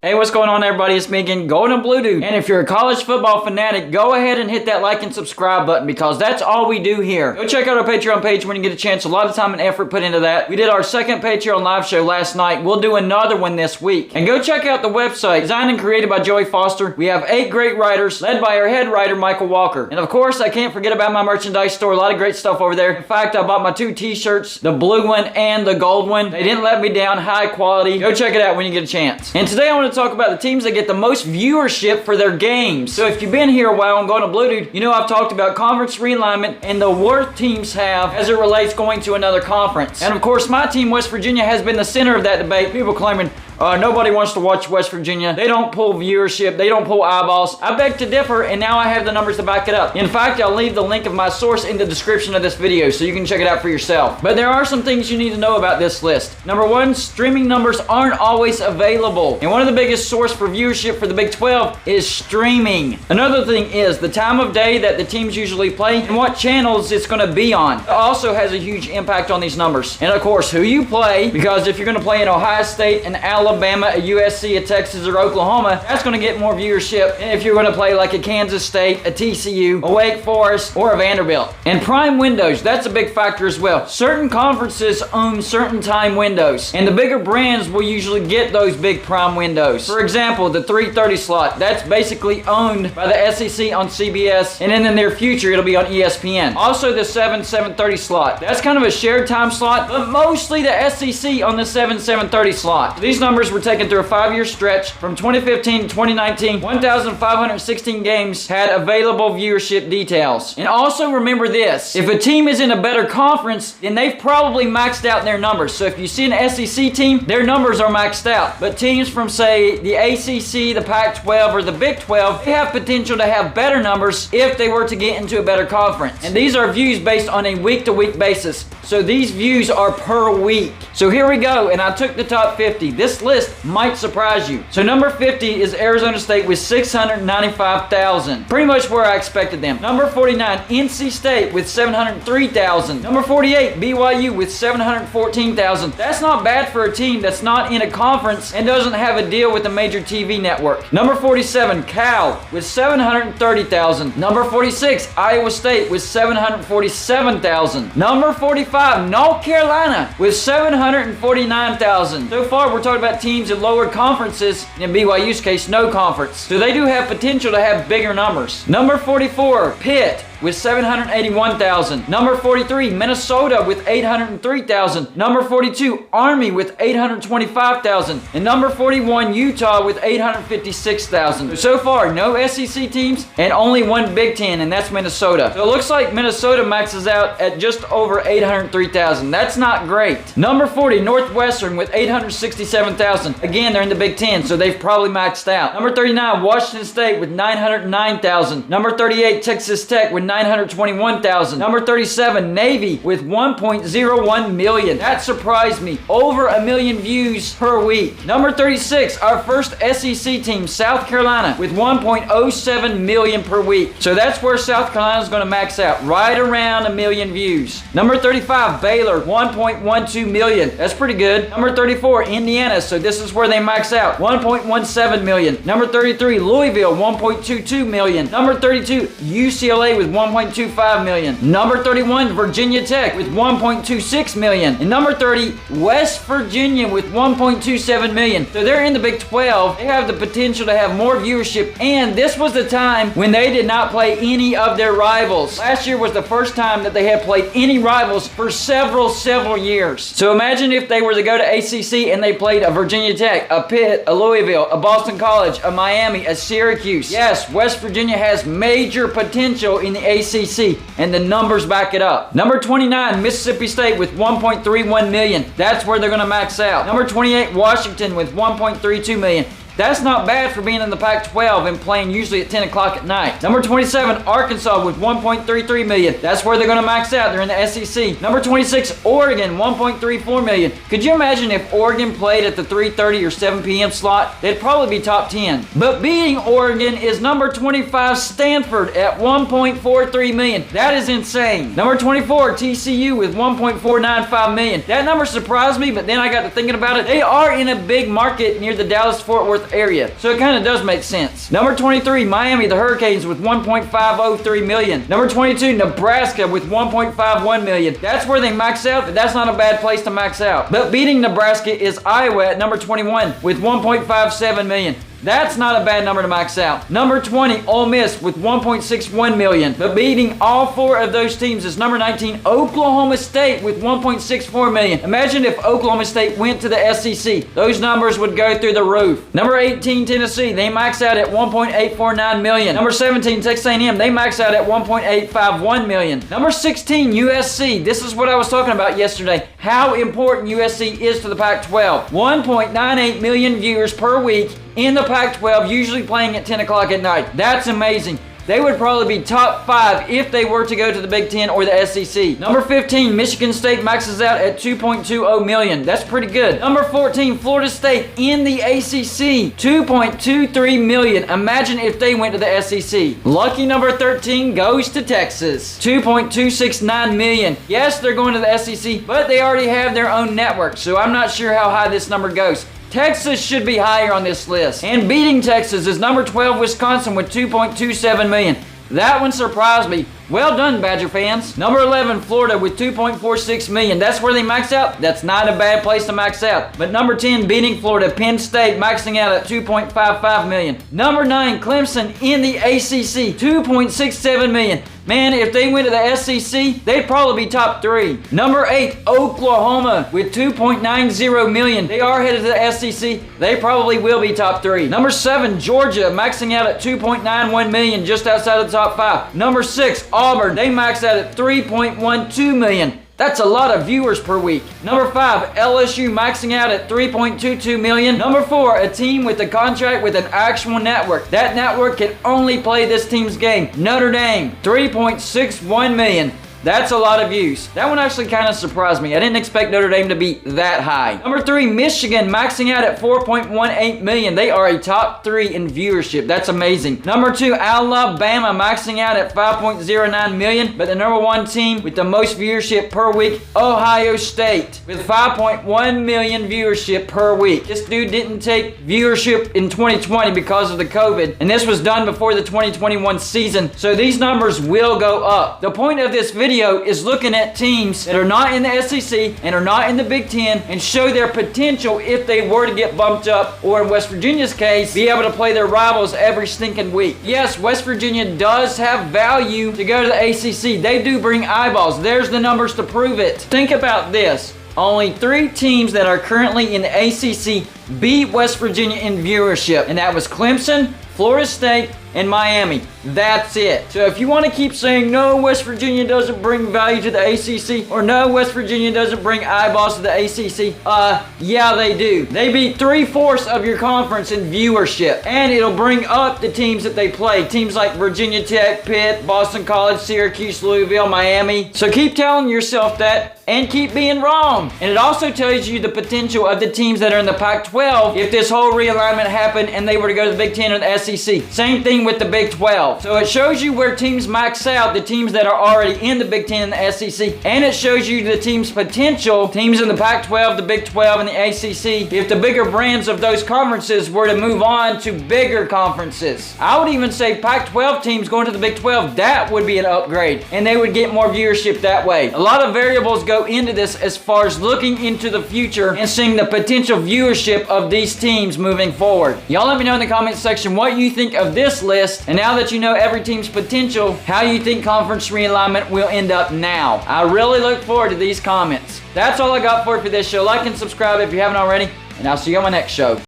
Hey, what's going on, everybody? It's me again, Golden Blue Dude. And if you're a college football fanatic, go ahead and hit that like and subscribe button because that's all we do here. Go check out our Patreon page when you get a chance. A lot of time and effort put into that. We did our second Patreon live show last night. We'll do another one this week. And go check out the website, designed and created by Joey Foster. We have 8 great writers, led by our head writer, Michael Walker. And of course, I can't forget about my merchandise store. A lot of great stuff over there. In fact, I bought my 2 t-shirts, the blue one and the gold one. They didn't let me down. High quality. Go check it out when you get a chance. And today I want to talk about the teams that get the most viewership for their games. So if you've been here a while on Golden Blue Dude, you know I've talked about conference realignment and the worth teams have as it relates going to another conference. And of course, my team, West Virginia, has been the center of that debate. People claiming, nobody wants to watch West Virginia. They don't pull viewership. They don't pull eyeballs. I beg to differ, and now I have the numbers to back it up. In fact, I'll leave the link of my source in the description of this video so you can check it out for yourself. But there are some things you need to know about this list. Number 1, streaming numbers aren't always available. And one of the biggest sources for viewership for the Big 12 is streaming. Another thing is the time of day that the teams usually play and what channels it's going to be on. It also has a huge impact on these numbers. And of course, who you play, because if you're going to play in Ohio State and Alabama, a USC, a Texas, or Oklahoma, that's going to get more viewership than if you're going to play like a Kansas State, a TCU, a Wake Forest, or a Vanderbilt. And prime windows, that's a big factor as well. Certain conferences own certain time windows, and the bigger brands will usually get those big prime windows. For example, the 3:30 slot, that's basically owned by the SEC on CBS, and in the near future, it'll be on ESPN. Also, the 7:30 slot, that's kind of a shared time slot, but mostly the SEC on the 7:30 slot. These numbers were taken through a 5-year stretch from 2015 to 2019. 1,516 games had available viewership details. And also remember this, if a team is in a better conference, then they've probably maxed out their numbers. So if you see an SEC team, their numbers are maxed out. But teams from, say, the ACC, the Pac-12, or the Big 12, they have potential to have better numbers if they were to get into a better conference. And these are views based on a week-to-week basis. So these views are per week. So here we go, and I took the top 50. This list might surprise you. So number 50 is Arizona State with 695,000. Pretty much where I expected them. Number 49, NC State with 703,000. Number 48, BYU with 714,000. That's not bad for a team that's not in a conference and doesn't have a deal with a major TV network. Number 47, Cal with 730,000. Number 46, Iowa State with 747,000. Number 45, North Carolina with 749,000. So far, we're talking about teams in lower conferences, and in BYU's case, no conference. So they do have potential to have bigger numbers. Number 44, Pitt with 781,000. Number 43, Minnesota with 803,000. Number 42, Army with 825,000. And number 41, Utah with 856,000. So far, no SEC teams and only one Big Ten, and that's Minnesota. So it looks like Minnesota maxes out at just over 803,000. That's not great. Number 40, Northwestern with 867,000. Again, they're in the Big Ten, so they've probably maxed out. Number 39, Washington State with 909,000. Number 38, Texas Tech with 921,000. Number 37, Navy with 1.01 million. That surprised me. Over 1 million views per week. Number 36, our first SEC team, South Carolina, with 1.07 million per week. So that's where South Carolina is going to max out, right around 1 million views. Number 35, Baylor, 1.12 million. That's pretty good. Number 34, Indiana. So this is where they max out, 1.17 million. Number 33, Louisville, 1.22 million. Number 32, UCLA with 1.25 million. Number 31, Virginia Tech with 1.26 million. And number 30, West Virginia with 1.27 million. So they're in the Big 12. They have the potential to have more viewership, and this was the time when they did not play any of their rivals. Last year was the first time that they had played any rivals for several years. So imagine if they were to go to ACC and they played a Virginia Tech, a Pitt, a Louisville, a Boston College, a Miami, a Syracuse. Yes, West Virginia has major potential in the ACC, and the numbers back it up. Number 29, Mississippi State with 1.31 million. That's where they're going to max out. Number 28, Washington with 1.32 million. That's not bad for being in the Pac-12 and playing usually at 10 o'clock at night. Number 27, Arkansas with 1.33 million. That's where they're going to max out. They're in the SEC. Number 26, Oregon, 1.34 million. Could you imagine if Oregon played at the 3:30 or 7 p.m. slot? They'd probably be top 10. But beating Oregon is number 25, Stanford, at 1.43 million. That is insane. Number 24, TCU with 1.495 million. That number surprised me, but then I got to thinking about it. They are in a big market near the Dallas-Fort Worth Fort Worth area. So it kind of does make sense. Number 23, Miami, the Hurricanes with 1.503 million. Number 22, Nebraska with 1.51 million. That's where they max out, but that's not a bad place to max out. But beating Nebraska is Iowa at number 21 with 1.57 million. That's not a bad number to max out. Number 20, Ole Miss with 1.61 million. But beating all four of those teams is number 19, Oklahoma State with 1.64 million. Imagine if Oklahoma State went to the SEC. Those numbers would go through the roof. Number 18, Tennessee. They max out at 1.849 million. Number 17, Texas A&M. They max out at 1.851 million. Number 16, USC. This is what I was talking about yesterday. How important USC is to the Pac-12. 1.98 million viewers per week in the Pac-12, usually playing at 10 o'clock at night. That's amazing. They would probably be top 5 if they were to go to the Big Ten or the SEC. Number 15, Michigan State maxes out at 2.20 million. That's pretty good. Number 14, Florida State in the ACC, 2.23 million. Imagine if they went to the SEC. Lucky number 13 goes to Texas, 2.269 million. Yes, they're going to the SEC, but they already have their own network, so I'm not sure how high this number goes. Texas should be higher on this list. And beating Texas is number 12, Wisconsin with 2.27 million. That one surprised me. Well done, Badger fans. Number 11, Florida with 2.46 million. That's where they max out. That's not a bad place to max out. But number 10, beating Florida, Penn State maxing out at 2.55 million. Number 9, Clemson in the ACC, 2.67 million. Man, if they went to the SEC, they'd probably be top 3. Number 8, Oklahoma with 2.90 million. They are headed to the SEC. They probably will be top 3. Number 7, Georgia, maxing out at 2.91 million, just outside of the top 5. Number 6, Auburn, they max out at 3.12 million. That's a lot of viewers per week. Number 5, LSU maxing out at 3.22 million. Number 4, a team with a contract with an actual network. That network can only play this team's game. Notre Dame, 3.61 million. That's a lot of views. That one actually kind of surprised me. I didn't expect Notre Dame to be that high. Number 3, Michigan, maxing out at 4.18 million. They are a top 3 in viewership. That's amazing. Number 2, Alabama, maxing out at 5.09 million. But the number 1 team with the most viewership per week, Ohio State, with 5.1 million viewership per week. This dude didn't take viewership in 2020 because of the COVID. And this was done before the 2021 season. So these numbers will go up. The point of this video is looking at teams that are not in the SEC and are not in the Big Ten and show their potential if they were to get bumped up, or in West Virginia's case, be able to play their rivals every stinking week. Yes, West Virginia does have value to go to the ACC. They do bring eyeballs. There's the numbers to prove it. Think about this. Only 3 teams that are currently in the ACC beat West Virginia in viewership, and that was Clemson, Florida State, and Miami. That's it. So if you want to keep saying, no, West Virginia doesn't bring value to the ACC, or no, West Virginia doesn't bring eyeballs to the ACC, yeah, they do. They beat 3/4 of your conference in viewership, and it'll bring up the teams that they play. Teams like Virginia Tech, Pitt, Boston College, Syracuse, Louisville, Miami. So keep telling yourself that, and keep being wrong. And it also tells you the potential of the teams that are in the Pac-12 if this whole realignment happened and they were to go to the Big Ten or the SEC. Same thing with the Big 12. So it shows you where teams max out, the teams that are already in the Big Ten and the SEC, and it shows you the team's potential, teams in the Pac-12, the Big 12, and the ACC, if the bigger brands of those conferences were to move on to bigger conferences. I would even say Pac-12 teams going to the Big 12, that would be an upgrade, and they would get more viewership that way. A lot of variables go into this as far as looking into the future and seeing the potential viewership of these teams moving forward. Y'all let me know in the comments section what you think of this list, and now that you know every team's potential, how you think conference realignment will end up now. I really look forward to these comments. That's all I got for you for this show. Like and subscribe if you haven't already, and I'll see you on my next show.